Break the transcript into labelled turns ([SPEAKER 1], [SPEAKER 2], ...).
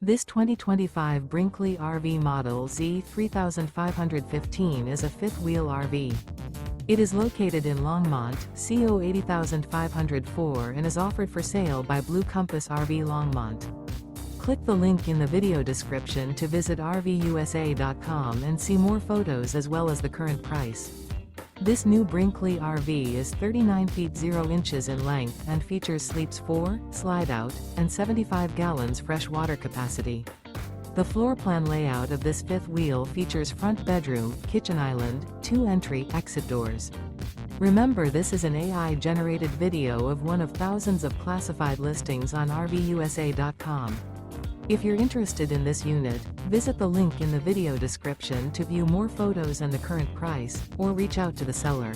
[SPEAKER 1] This 2025 Brinkley RV Model Z 3515 is a fifth-wheel RV. It is located in Longmont, CO 80504 and is offered for sale by Blue Compass RV Longmont. Click the link in the video description to visit RVUSA.com and see more photos as well as the current price. This new Brinkley RV is 39 feet 0 inches in length and features sleeps 4, slide-out, and 75 gallons fresh water capacity. The floor plan layout of this fifth wheel features front bedroom, kitchen island, 2 entry/exit doors. Remember, this is an AI-generated video of one of thousands of classified listings on RVUSA.com. If you're interested in this unit, visit the link in the video description to view more photos and the current price, or reach out to the seller.